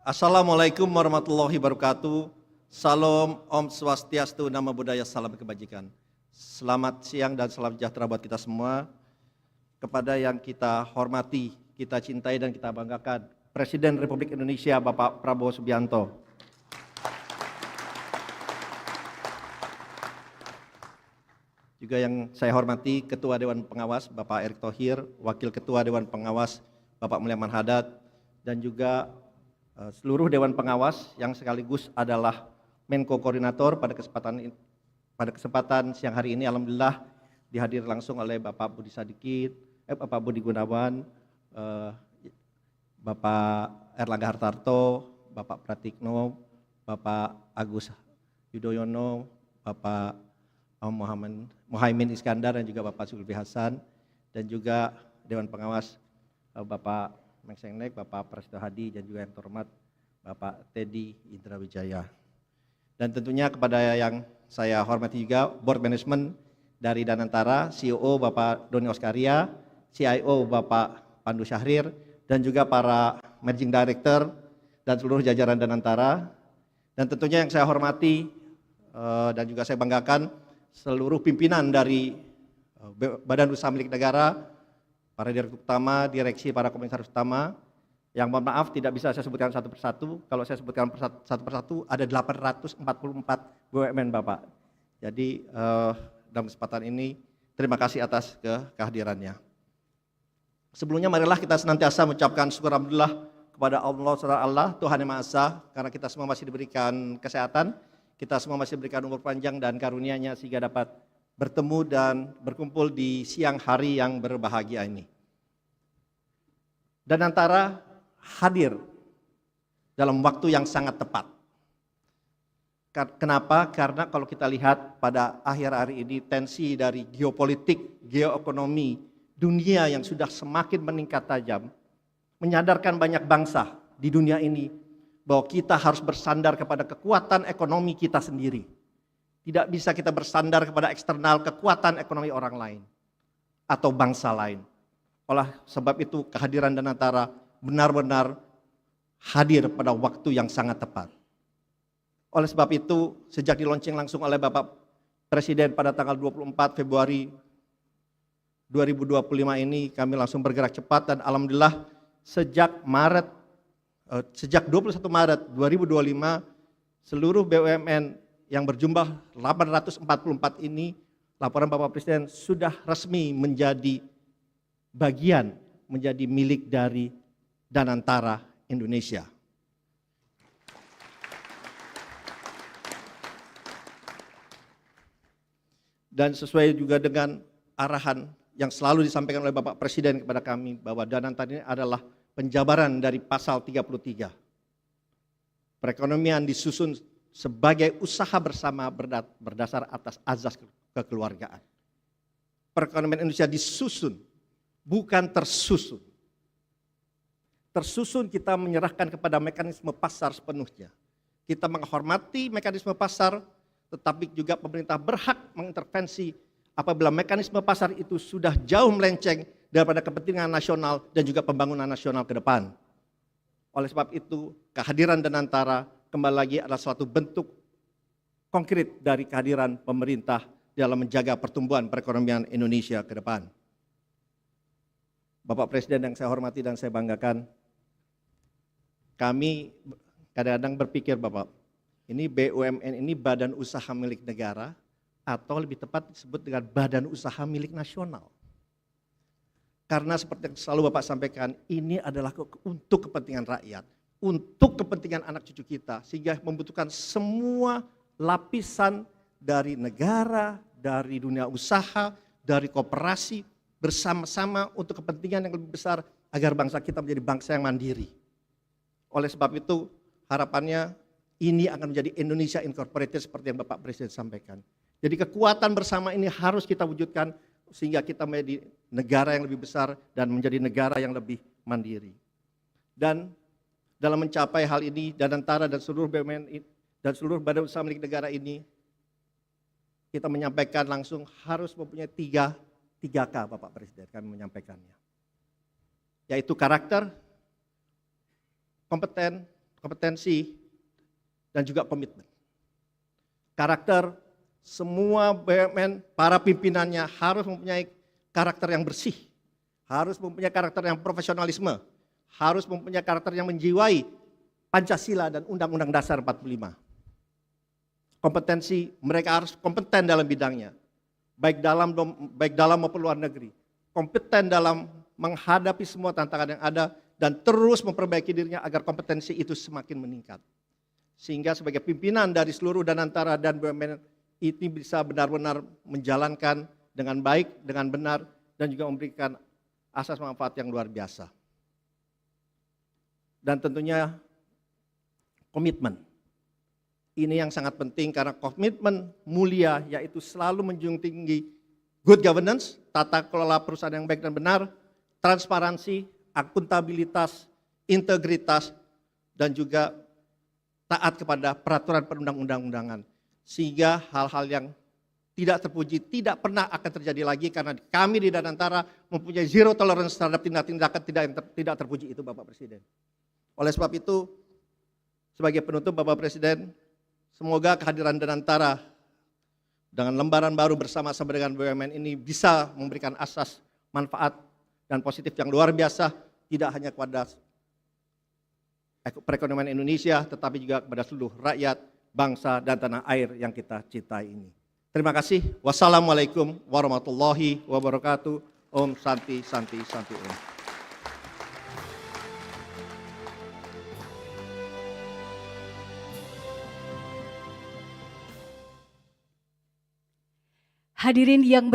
Assalamualaikum warahmatullahi wabarakatuh. Salam, Om Swastiastu, Namo Buddhaya, salam kebajikan. Selamat siang dan salam sejahtera buat kita semua. Kepada yang kita hormati, kita cintai dan kita banggakan, Presiden Republik Indonesia Bapak Prabowo Subianto. Juga yang saya hormati Ketua Dewan Pengawas Bapak Erick Thohir, Wakil Ketua Dewan Pengawas Bapak Mulyaman Hadad, dan juga seluruh Dewan Pengawas yang sekaligus adalah Menko Koordinator pada kesempatan siang hari ini. Alhamdulillah dihadir langsung oleh Bapak Bapak Budi Gunawan, Bapak Erlangga Hartarto, Bapak Pratikno, Bapak Agus Yudhoyono, Bapak Muhaimin Iskandar, dan juga Bapak Zulkifli Hasan, dan juga Dewan Pengawas Bapak Mengsengnek, Bapak Prasetyo Hadi, dan juga yang terhormat Bapak Teddy Indrawijaya. Dan tentunya kepada yang saya hormati juga Board Management dari Danantara, CEO Bapak Doni Oskaria, CIO Bapak Pandu Syahrir, dan juga para Managing Director dan seluruh jajaran Danantara. Dan tentunya yang saya hormati dan juga saya banggakan seluruh pimpinan dari Badan Usaha Milik Negara, para direktur utama, direksi, para komisaris utama, yang mohon maaf tidak bisa saya sebutkan satu persatu. Kalau saya sebutkan satu persatu ada 844 BUMN Bapak. Jadi dalam kesempatan ini terima kasih atas kehadirannya. Sebelumnya marilah kita senantiasa mengucapkan syukur alhamdulillah kepada Allah Tuhan Yang Maha Esa, karena kita semua masih diberikan kesehatan, kita semua masih diberikan umur panjang dan karunia-Nya sehingga dapat bertemu dan berkumpul di siang hari yang berbahagia ini. Dan antara hadir dalam waktu yang sangat tepat. Kenapa? Karena kalau kita lihat pada akhir hari ini tensi dari geopolitik, geoekonomi, dunia yang sudah semakin meningkat tajam, menyadarkan banyak bangsa di dunia ini bahwa kita harus bersandar kepada kekuatan ekonomi kita sendiri. Tidak bisa kita bersandar kepada eksternal kekuatan ekonomi orang lain atau bangsa lain. Oleh sebab itu kehadiran Danantara benar-benar hadir pada waktu yang sangat tepat. Oleh sebab itu sejak dilaunching langsung oleh Bapak Presiden pada tanggal 24 Februari 2025 ini kami langsung bergerak cepat dan alhamdulillah sejak 21 Maret 2025 seluruh BUMN yang berjumlah 844 ini, laporan Bapak Presiden sudah resmi menjadi bagian, menjadi milik dari Danantara Indonesia. Dan sesuai juga dengan arahan yang selalu disampaikan oleh Bapak Presiden kepada kami bahwa Danantara ini adalah penjabaran dari pasal 33. Perekonomian disusun sebagai usaha bersama berdasar atas azas kekeluargaan. Perekonomian Indonesia disusun, bukan tersusun. Tersusun kita menyerahkan kepada mekanisme pasar sepenuhnya. Kita menghormati mekanisme pasar, tetapi juga pemerintah berhak mengintervensi apabila mekanisme pasar itu sudah jauh melenceng daripada kepentingan nasional dan juga pembangunan nasional ke depan. Oleh sebab itu, kehadiran Danantara kembali lagi adalah suatu bentuk konkret dari kehadiran pemerintah dalam menjaga pertumbuhan perekonomian Indonesia ke depan. Bapak Presiden yang saya hormati dan saya banggakan, kami kadang-kadang berpikir Bapak, ini BUMN ini badan usaha milik negara atau lebih tepat disebut dengan badan usaha milik nasional. Karena seperti yang selalu Bapak sampaikan, ini adalah untuk kepentingan rakyat, untuk kepentingan anak cucu kita, sehingga membutuhkan semua lapisan dari negara, dari dunia usaha, dari koperasi, bersama-sama untuk kepentingan yang lebih besar agar bangsa kita menjadi bangsa yang mandiri. Oleh sebab itu harapannya ini akan menjadi Indonesia Incorporated seperti yang Bapak Presiden sampaikan. Jadi kekuatan bersama ini harus kita wujudkan sehingga kita menjadi negara yang lebih besar dan menjadi negara yang lebih mandiri. Dan dalam mencapai hal ini, Danantara dan seluruh BUMN dan seluruh badan usaha milik negara ini, kita menyampaikan langsung harus mempunyai 3K Bapak Presiden, kami menyampaikannya. Yaitu karakter, kompeten, kompetensi, dan juga komitmen. Karakter, semua BUMN, para pimpinannya harus mempunyai karakter yang bersih, harus mempunyai karakter yang profesionalisme, harus mempunyai karakter yang menjiwai Pancasila dan Undang-Undang Dasar 45. Kompetensi, mereka harus kompeten dalam bidangnya, baik dalam maupun luar negeri. Kompeten dalam menghadapi semua tantangan yang ada dan terus memperbaiki dirinya agar kompetensi itu semakin meningkat. Sehingga sebagai pimpinan dari seluruh Danantara dan BUMN ini bisa benar-benar menjalankan dengan baik, dengan benar, dan juga memberikan asas manfaat yang luar biasa. Dan tentunya komitmen. Ini yang sangat penting karena komitmen mulia yaitu selalu menjunjung tinggi good governance, tata kelola perusahaan yang baik dan benar, transparansi, akuntabilitas, integritas, dan juga taat kepada peraturan perundang-undangan. Sehingga hal-hal yang tidak terpuji tidak pernah akan terjadi lagi karena kami di Danantara mempunyai zero tolerance terhadap tindak-tindakan tidak terpuji itu Bapak Presiden. Oleh sebab itu, sebagai penutup Bapak Presiden, semoga kehadiran Danantara dengan lembaran baru bersama-sama dengan BUMN ini bisa memberikan asas manfaat dan positif yang luar biasa, tidak hanya kepada perekonomian Indonesia, tetapi juga kepada seluruh rakyat, bangsa, dan tanah air yang kita cintai ini. Terima kasih. Wassalamualaikum warahmatullahi wabarakatuh. Om Santi Santi Santi Om. Hadirin yang